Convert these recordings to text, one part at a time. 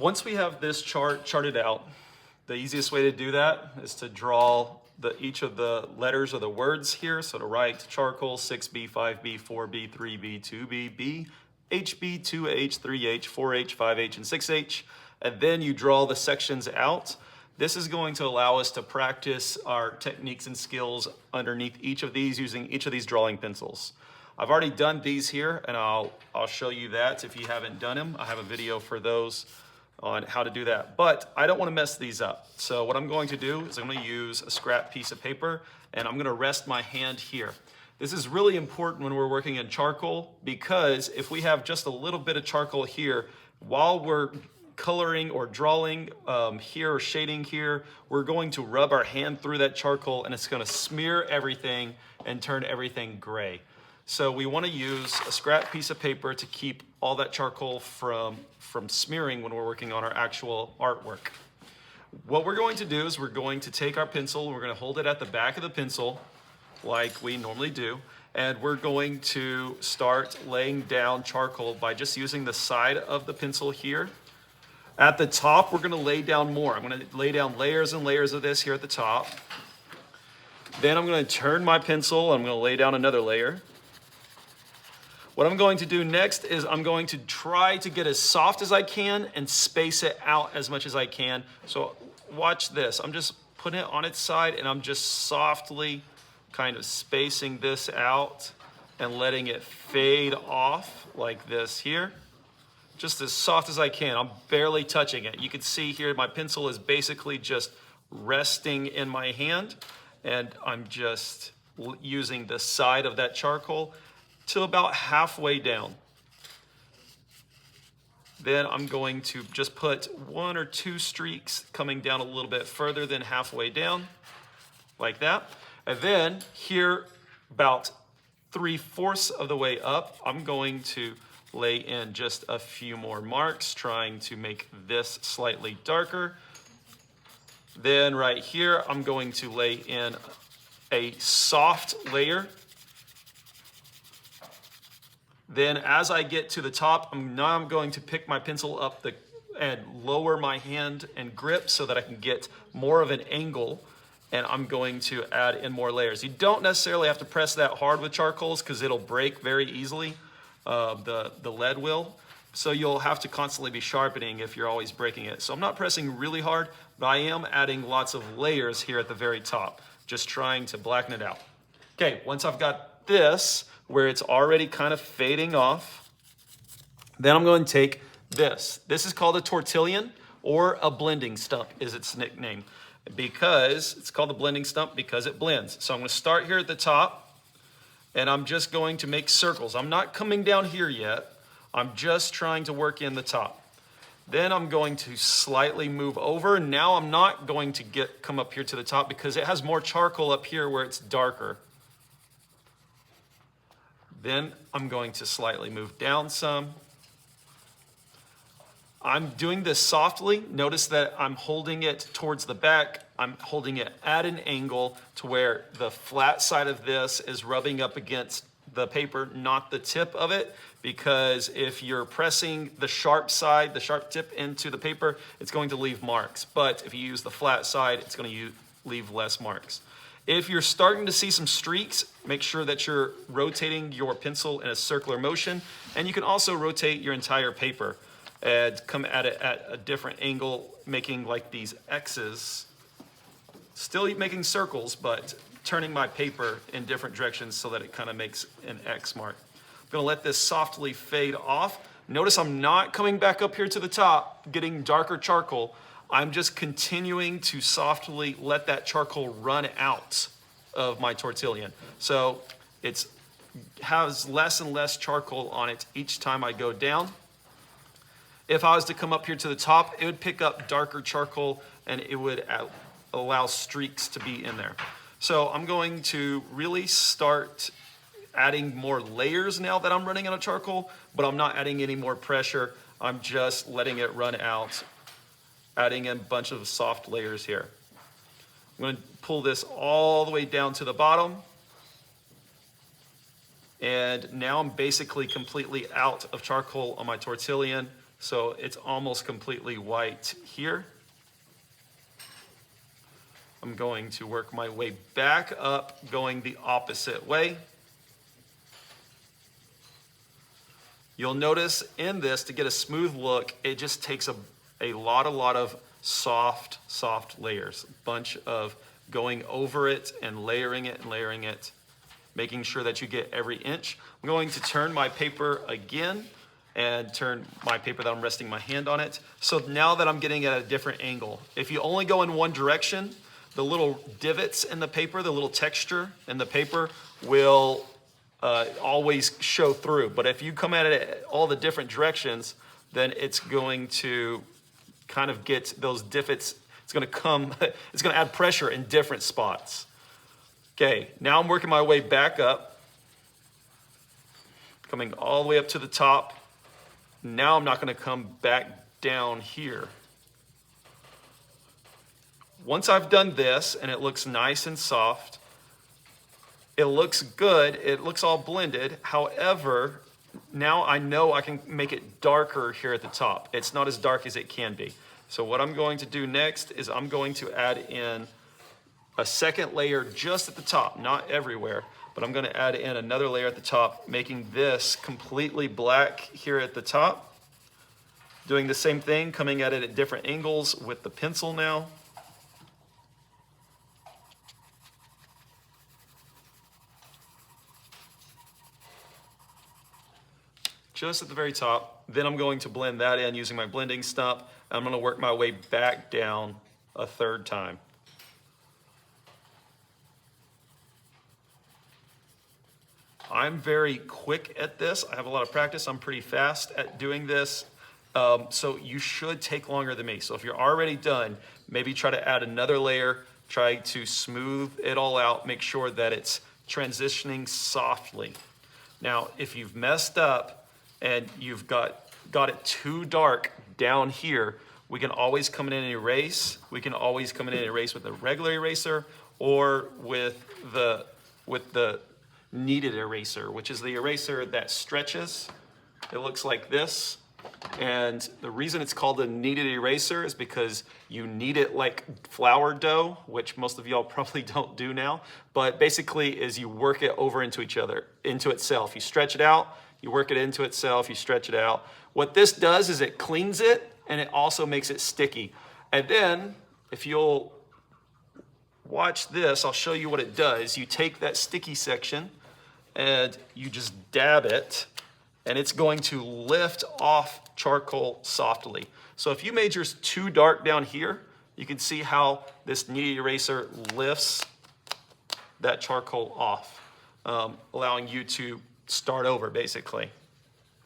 Once we have this charted out, the easiest way to do that is to draw each of the letters or the words here. So to write charcoal, 6B, 5B, 4B, 3B, 2B, B, HB, 2H, 3H, 4H, 5H, and 6H. And then you draw the sections out. This is going to allow us to practice our techniques and skills underneath each of these using each of these drawing pencils. I've already done these here, and I'll show you that if you haven't done them. I have a video for those on how to do that, but I don't want to mess these up. So what I'm going to do is I'm going to use a scrap piece of paper, and I'm going to rest my hand here. This is really important when we're working in charcoal, because if we have just a little bit of charcoal here, while we're coloring or drawing here or shading here, we're going to rub our hand through that charcoal, and it's going to smear everything and turn everything gray. So we want to use a scrap piece of paper to keep all that charcoal from smearing when we're working on our actual artwork. What we're going to do is we're going to take our pencil, and we're going to hold it at the back of the pencil like we normally do, and we're going to start laying down charcoal by just using the side of the pencil here. At the top, we're going to lay down more. I'm going to lay down layers and layers of this here at the top. Then I'm going to turn my pencil, I'm going to lay down another layer. What I'm going to do next is I'm going to try to get as soft as I can and space it out as much as I can. So watch this. I'm just putting it on its side, and I'm just softly kind of spacing this out and letting it fade off like this here. Just as soft as I can. I'm barely touching it. You can see here my pencil is basically just resting in my hand, and I'm just using the side of that charcoal to about halfway down. Then I'm going to just put one or two streaks coming down a little bit further than halfway down, like that. And then here, about 3/4 of the way up, I'm going to lay in just a few more marks, trying to make this slightly darker. Then right here, I'm going to lay in a soft layer. Then as I get to the top, now I'm going to pick my pencil up and lower my hand and grip so that I can get more of an angle, and I'm going to add in more layers. You don't necessarily have to press that hard with charcoals because it'll break very easily, the lead will. So you'll have to constantly be sharpening if you're always breaking it. So I'm not pressing really hard, but I am adding lots of layers here at the very top, just trying to blacken it out. Okay, once I've got this, where it's already kind of fading off, then I'm going to take this. This is called a tortillon, or a blending stump is its nickname, because it's called the blending stump because it blends. So I'm going to start here at the top, and I'm just going to make circles. I'm not coming down here yet. I'm just trying to work in the top. Then I'm going to slightly move over. Now I'm not going to come up here to the top because it has more charcoal up here where it's darker. Then I'm going to slightly move down some. I'm doing this softly. Notice that I'm holding it towards the back. I'm holding it at an angle to where the flat side of this is rubbing up against the paper, not the tip of it, because if you're pressing the sharp side, the sharp tip into the paper, it's going to leave marks. But if you use the flat side, it's going to leave less marks. If you're starting to see some streaks, make sure that you're rotating your pencil in a circular motion, and you can also rotate your entire paper and come at it at a different angle, making like these X's. Still making circles, but turning my paper in different directions so that it kind of makes an X mark. I'm gonna let this softly fade off. Notice I'm not coming back up here to the top, getting darker charcoal. I'm just continuing to softly let that charcoal run out of my tortillon. So it has less and less charcoal on it each time I go down. If I was to come up here to the top, it would pick up darker charcoal and it would allow streaks to be in there. So I'm going to really start adding more layers now that I'm running out of charcoal, but I'm not adding any more pressure. I'm just letting it run out, adding in a bunch of soft layers here. I'm going to pull this all the way down to the bottom. And now I'm basically completely out of charcoal on my tortillon. So it's almost completely white here. I'm going to work my way back up, going the opposite way. You'll notice in this, to get a smooth look, it just takes a lot of soft layers. A bunch of going over it and layering it, making sure that you get every inch. I'm going to turn my paper again and turn my paper that I'm resting my hand on it. So now that I'm getting at a different angle. If you only go in one direction, the little divots in the paper, the little texture in the paper will always show through. But if you come at it at all the different directions, then it's going to kind of get those divots. It's going to add pressure in different spots. Okay, now I'm working my way back up, coming all the way up to the top. Now I'm not going to come back down here. Once I've done this and it looks nice and soft, it looks good, it looks all blended. However, now I know I can make it darker here at the top. It's not as dark as it can be. So what I'm going to do next is I'm going to add in a second layer just at the top, not everywhere, but I'm going to add in another layer at the top, making this completely black here at the top. Doing the same thing, coming at it at different angles with the pencil now. Just at the very top. Then I'm going to blend that in using my blending stump. I'm going to work my way back down a third time. I'm very quick at this. I have a lot of practice. I'm pretty fast at doing this. So you should take longer than me. So if you're already done, maybe try to add another layer, try to smooth it all out, make sure that it's transitioning softly. Now, if you've messed up and you've got it too dark down here, we can always come in and erase. We can always come in and erase with a regular eraser or with the kneaded eraser, which is the eraser that stretches. It looks like this. And the reason it's called a kneaded eraser is because you knead it like flour dough, which most of y'all probably don't do now. But basically is you work it over into itself. You stretch it out, you work it into itself, you stretch it out. What this does is it cleans it and it also makes it sticky. And then if you'll watch this, I'll show you what it does. You take that sticky section and you just dab it, and it's going to lift off charcoal softly. So if you made yours too dark down here, you can see how this kneaded eraser lifts that charcoal off, allowing you to start over basically.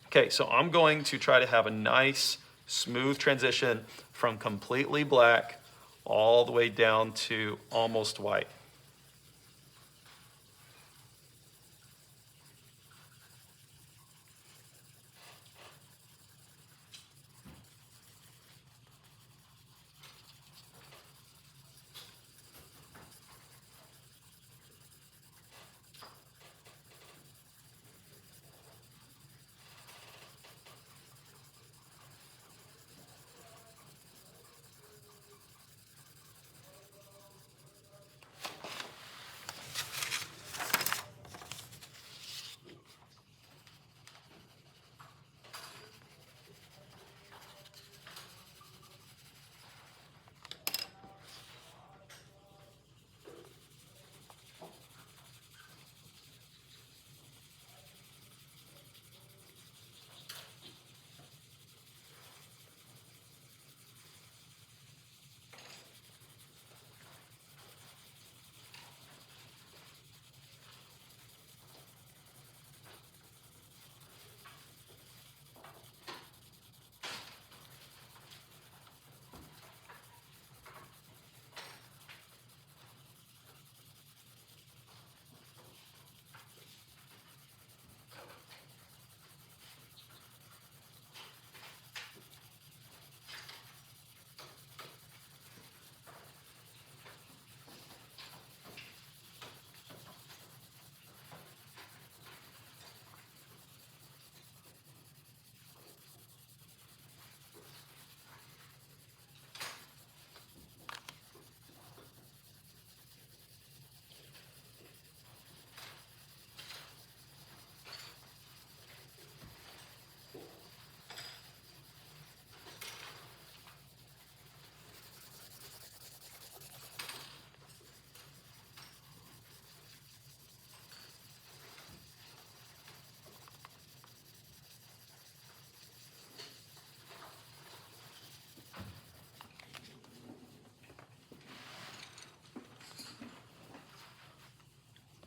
Okay, so I'm going to try to have a nice, smooth transition from completely black all the way down to almost white.